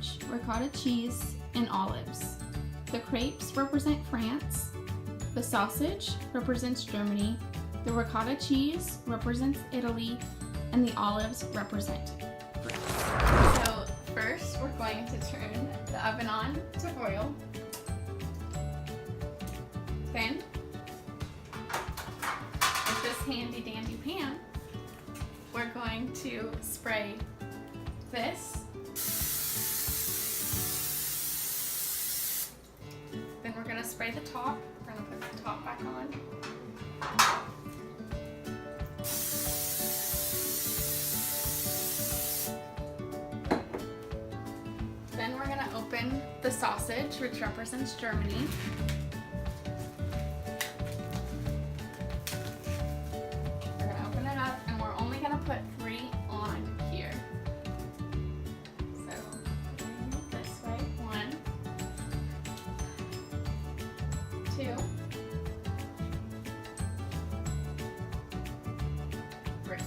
sausage, ricotta cheese, and olives. The crepes represent France. The sausage represents Germany. The ricotta cheese represents Italy. And the olives represent France. So first, we're going to turn the oven on to broil. Then, with this handy dandy pan, we're going to spray this. Then we're going to spray the top. We're going to put the top back on. Then we're going to open the sausage, which represents Germany. We're going to open it up, and we're only going to put 3 on here. So, this way. 1, 2, 3.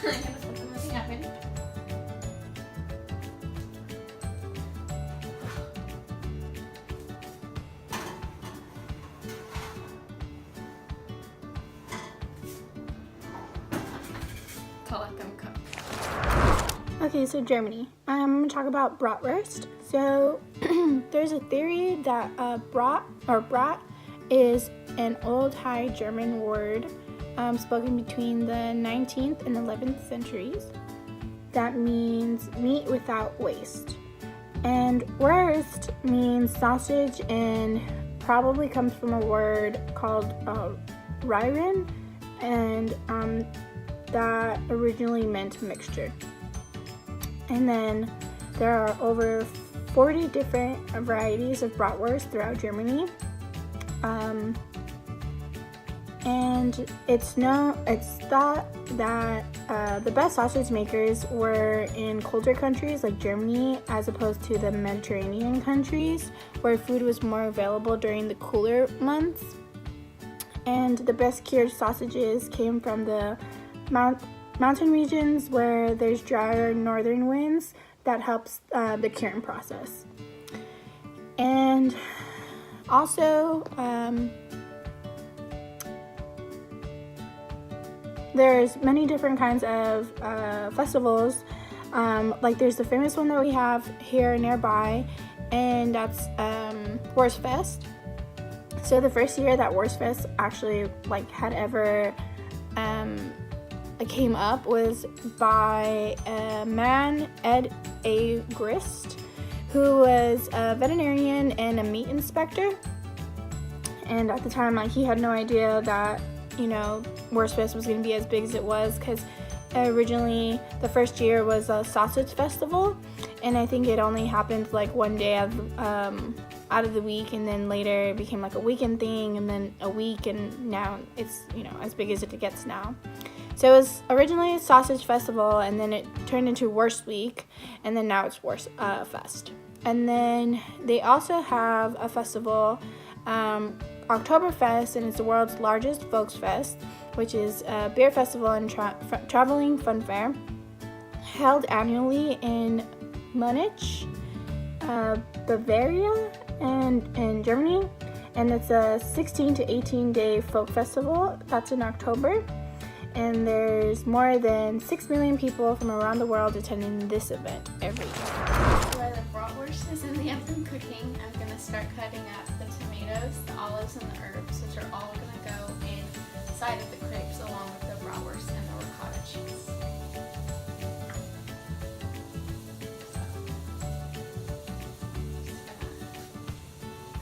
I'm going to put them in the oven. To let them cook. Okay, so Germany. I'm going to talk about bratwurst. So there's a theory that brat is an old High German word spoken between the 19th and 11th centuries that means meat without waste. And wurst means sausage and probably comes from a word called Ryren, and that originally meant mixture. And then there are over 40 different varieties of bratwurst throughout Germany. And it's thought that the best sausage makers were in colder countries like Germany, as opposed to the Mediterranean countries where food was more available during the cooler months. And the best cured sausages came from the mountain regions where there's drier northern winds that helps the curing process. And also, there's many different kinds of festivals. Like there's the famous one that we have here nearby, and that's Wurstfest. So the first year that Wurstfest actually had ever came up was by a man, Ed A. Grist, who was a veterinarian and a meat inspector. And at the time, he had no idea that, Wurstfest was going to be as big as it was, because originally the first year was a sausage festival, and I think it only happened one day out of the week, and then later it became a weekend thing, and then a week, and now it's as big as it gets now. So it was originally a sausage festival, and then it turned into Wurst Week, and then now it's Wurst Fest. And then they also have a festival, Oktoberfest, and it's the world's largest Volksfest, which is a beer festival and traveling fun fair held annually in Munich, Bavaria, and in Germany. And it's a 16 to 18 day folk festival. That's in October. And there's more than 6 million people from around the world attending this event every year. While the bratwurst is in the oven cooking, I'm going to start cutting up the tomatoes, the olives, and the herbs, which are all going to go inside of the crepes along with the bratwurst and the ricotta cheese.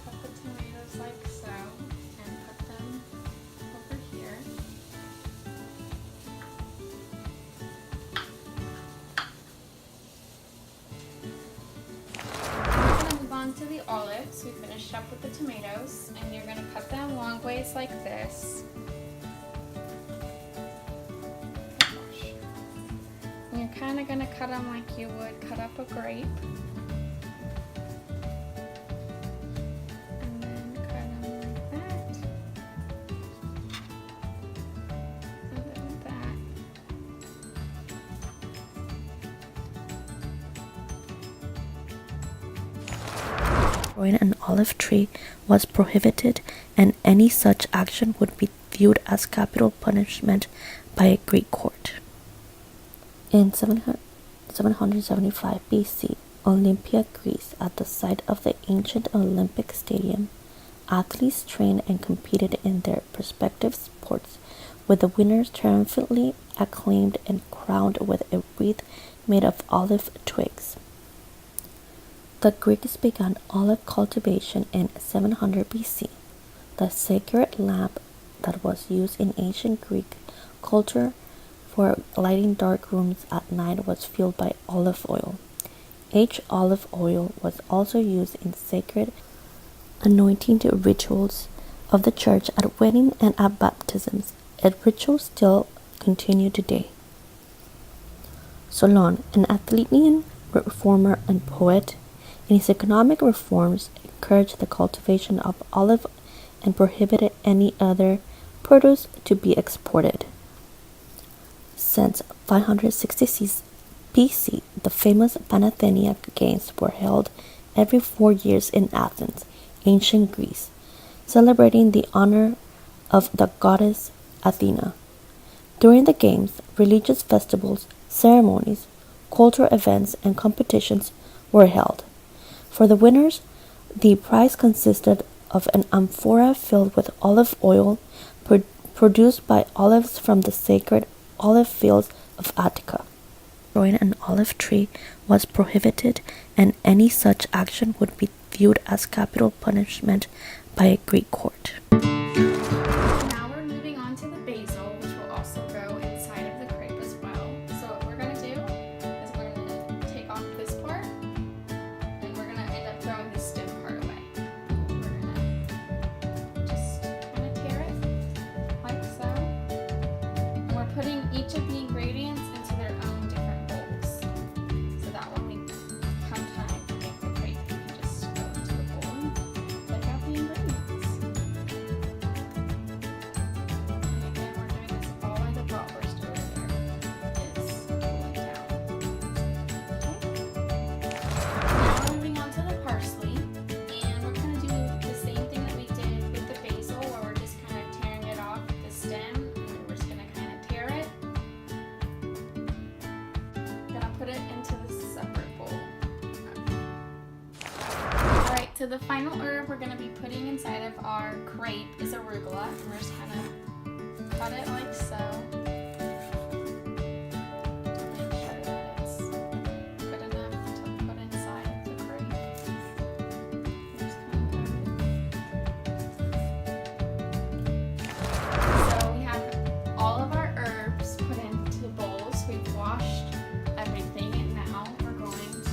Cut the tomatoes like so and put them over here. To the olives. We finished up with the tomatoes, and you're going to cut them long ways like this. And you're kind of going to cut them like you would cut up a grape. And then cut them like that. And then that. Destroying an olive tree was prohibited, and any such action would be viewed as capital punishment by a Greek court. In 775 BC, Olympia, Greece, at the site of the ancient Olympic Stadium, athletes trained and competed in their respective sports, with the winners triumphantly acclaimed and crowned with a wreath made of olive twigs. The Greeks began olive cultivation in 700 BC. The sacred lamp that was used in ancient Greek culture for lighting dark rooms at night was fueled by olive oil. Olive oil was also used in sacred anointing rituals of the church at weddings and at baptisms. A ritual still continued today. Solon, an Athenian reformer and poet, in his economic reforms encouraged the cultivation of olive and prohibited any other produce to be exported. Since 566 BC, the famous Panathenaic Games were held every 4 years in Athens, ancient Greece, celebrating the honor of the goddess Athena. During the games, religious festivals, ceremonies, cultural events, and competitions were held. For the winners, the prize consisted of an amphora filled with olive oil produced by olives from the sacred olive fields of Attica. Destroying an olive tree was prohibited, and any such action would be viewed as capital punishment by a Greek court. Now we're moving on to the basil, which will also go inside of the crepe as well. So what we're going to do is we're going to take off this part, and we're going to end up throwing the stem part away. We're going to just kind of tear it like so. And we're putting each of the ingredients into their own different bowls, so that when we come time to make the crepe, we can just go into the bowl and pick out the ingredients. And again, we're doing this all while the bratwurst over there is cooling down. Okay. Now we're moving on to the parsley, and we're kind of doing the same thing that we did with the basil, where we're just kind of tearing it off the stem, and we're just going to kind of tear it. Gonna put it into the separate bowl. Alright, so the final herb we're going to be putting inside of our crepe is arugula, and we're just kind of cut it like so. Make sure that it's good enough to put inside the crepe. Just kind of cut it. So we have all of our herbs put into bowls. We've washed everything, and now we're going to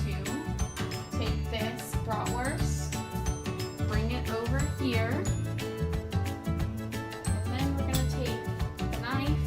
take this bratwurst, bring it over here, and then we're going to take the knife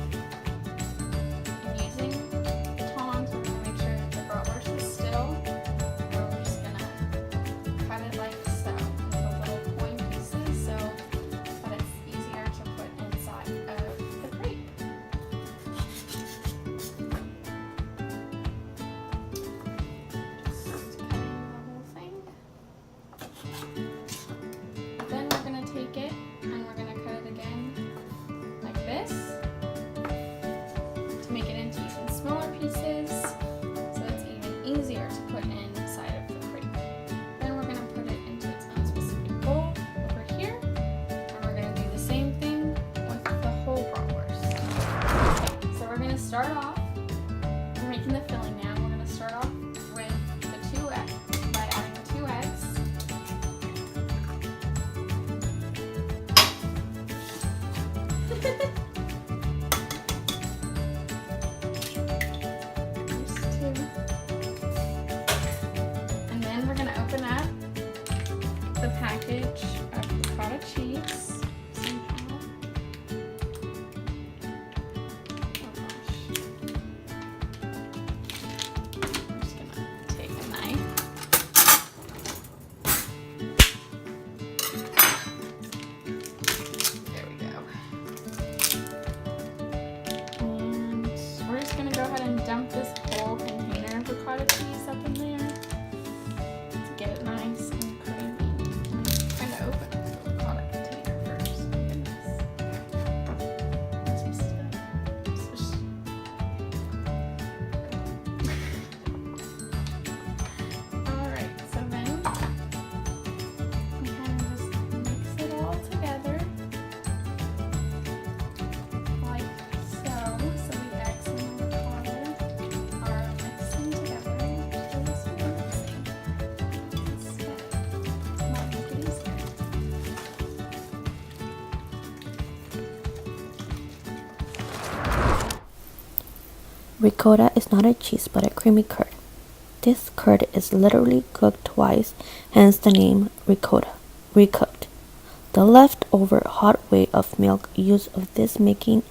Ricotta is not a cheese but a creamy curd. This curd is literally cooked twice, hence the name ricotta, recooked. The leftover hot whey of milk used of this making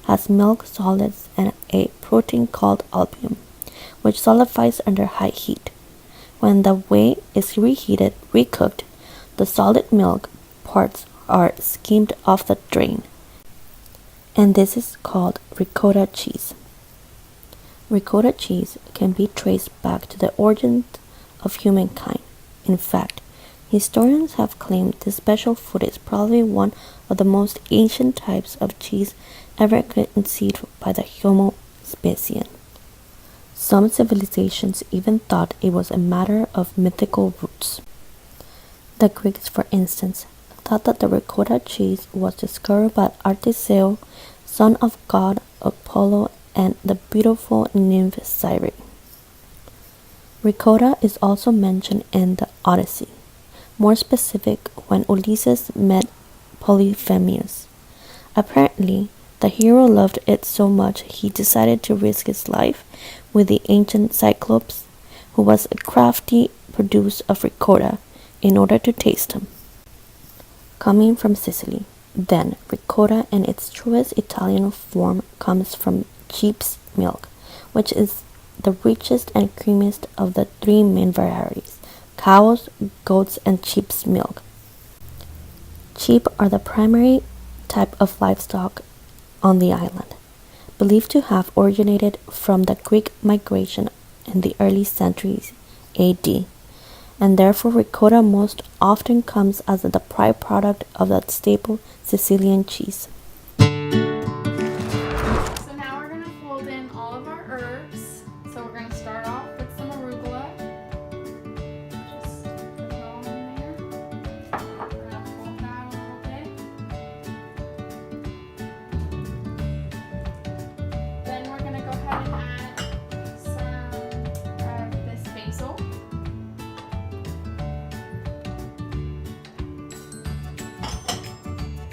has milk solids and a protein called albumin, which solidifies under high heat. When the whey is reheated, recooked, the solid milk parts are skimmed off the drain, and this is called ricotta cheese. Ricotta cheese can be traced back to the origins of humankind. In fact, historians have claimed this special food is probably one of the most ancient types of cheese ever conceived by the Homo sapien. Some civilizations even thought it was a matter of mythical roots. The Greeks, for instance, thought that the ricotta cheese was discovered by Artesio, son of god Apollo and the beautiful nymph Cyrene. Ricotta is also mentioned in the Odyssey, more specific when Ulysses met Polyphemus. Apparently, the hero loved it so much he decided to risk his life with the ancient Cyclops, who was a crafty producer of ricotta, in order to taste him. Coming from Sicily, then ricotta in its truest Italian form comes from sheep's milk, which is the richest and creamiest of the three main varieties: cows, goats, and sheep's milk. Sheep are the primary type of livestock on the island, believed to have originated from the Greek migration in the early centuries AD, and therefore ricotta most often comes as the byproduct of that staple Sicilian cheese. So now we're going to fold in all of our herbs. So we're going to start off with some arugula. Just put it all in there. We're going to fold that a little bit. Then we're going to go ahead and add some of this basil.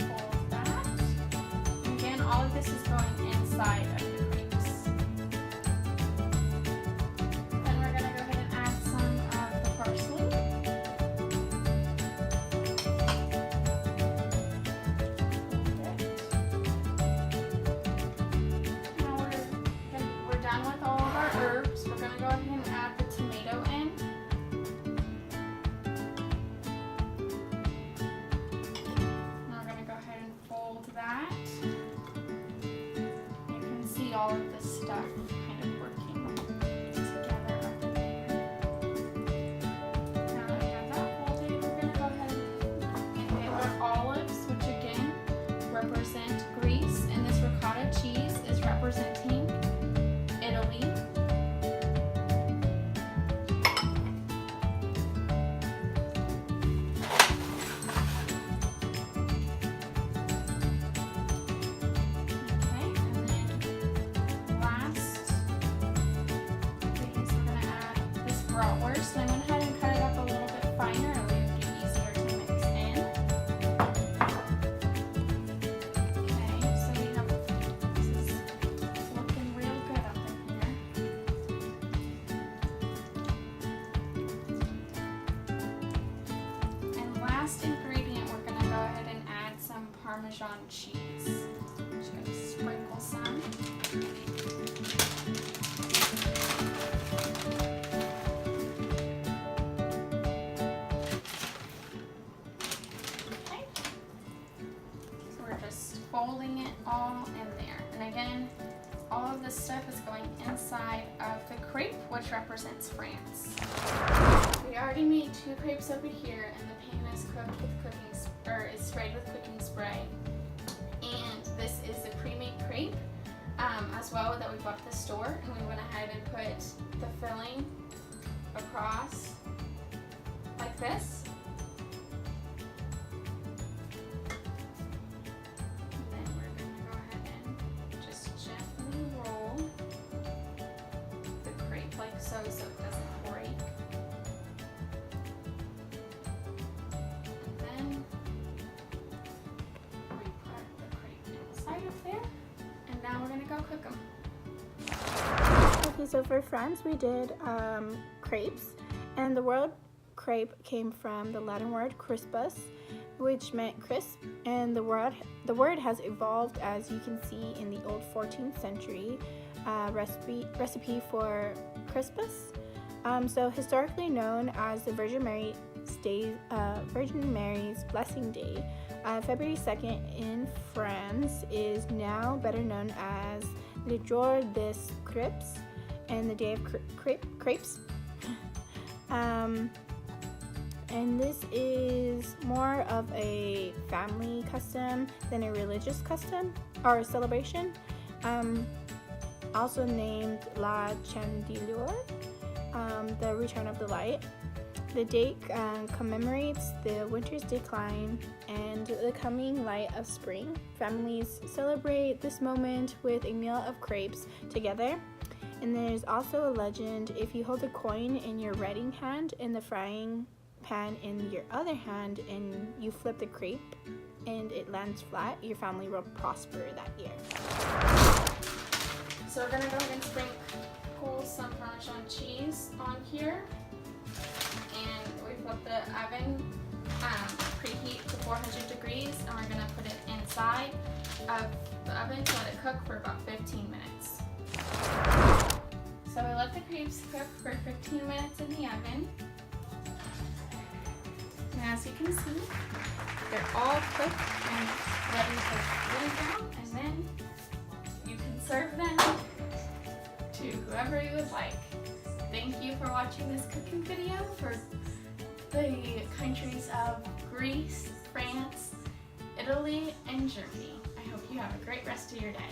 Fold that. Again, all of this is going inside of the crepes. Then we're going to go ahead and add some of the parsley. Now we're done with all of our herbs. We're going to go ahead and add the tomato in. Now we're going to go ahead and fold that. You can see all of this stuff kind of working together up there. Now that we have that folded, we're going to go ahead and get our olives, which again represent Greece, and this ricotta cheese is representing Italy. Okay, and then last things we're going to add this bratwurst. And I went ahead and cut it up a little bit finer, it'll be easier to mix in. Okay, so we have, this is looking real good up in here. And last ingredient, we're going to go ahead and add some Parmesan cheese. Just going to sprinkle some. Okay. So we're just folding it all in there. And again, all of this stuff is going inside of the crepe, which represents France. We already made 2 crepes over here, and the pan is cooked with is sprayed with cooking spray. And this is the pre-made crepe as well that we bought at the store, and we went ahead and put the filling across like this. And then we're going to go ahead and just gently roll the crepe like so it doesn't break. And then we put the crepe inside of there, and now we're going to go cook them. Okay, so for France we did crepes, and the word crepe came from the Latin word crispus, which meant crisp, and the word has evolved, as you can see in the old 14th century recipe for crispus. So historically known as the Virgin Mary's Blessing Day, February 2nd in France is now better known as Le Jour des Crêpes and the Day of Crepes. And this is more of a family custom than a religious custom or celebration. Also named La Chandelure, the return of the light. The date commemorates the winter's decline and the coming light of spring. Families celebrate this moment with a meal of crepes together. And there's also a legend: if you hold a coin in your writing hand and the frying pan in your other hand and you flip the crepe and it lands flat, your family will prosper that year. So we're gonna go ahead and sprinkle some Parmesan cheese on here. And we've got the oven preheat to 400 degrees, and we're gonna put it inside of the oven to let it cook for about 15 minutes. So we let the crepes cook for 15 minutes in the oven. And as you can see, they're all cooked and ready to really brown, and then you can serve them to whoever you would like. Thank you for watching this cooking video for the countries of Greece, France, Italy, and Germany. I hope you have a great rest of your day.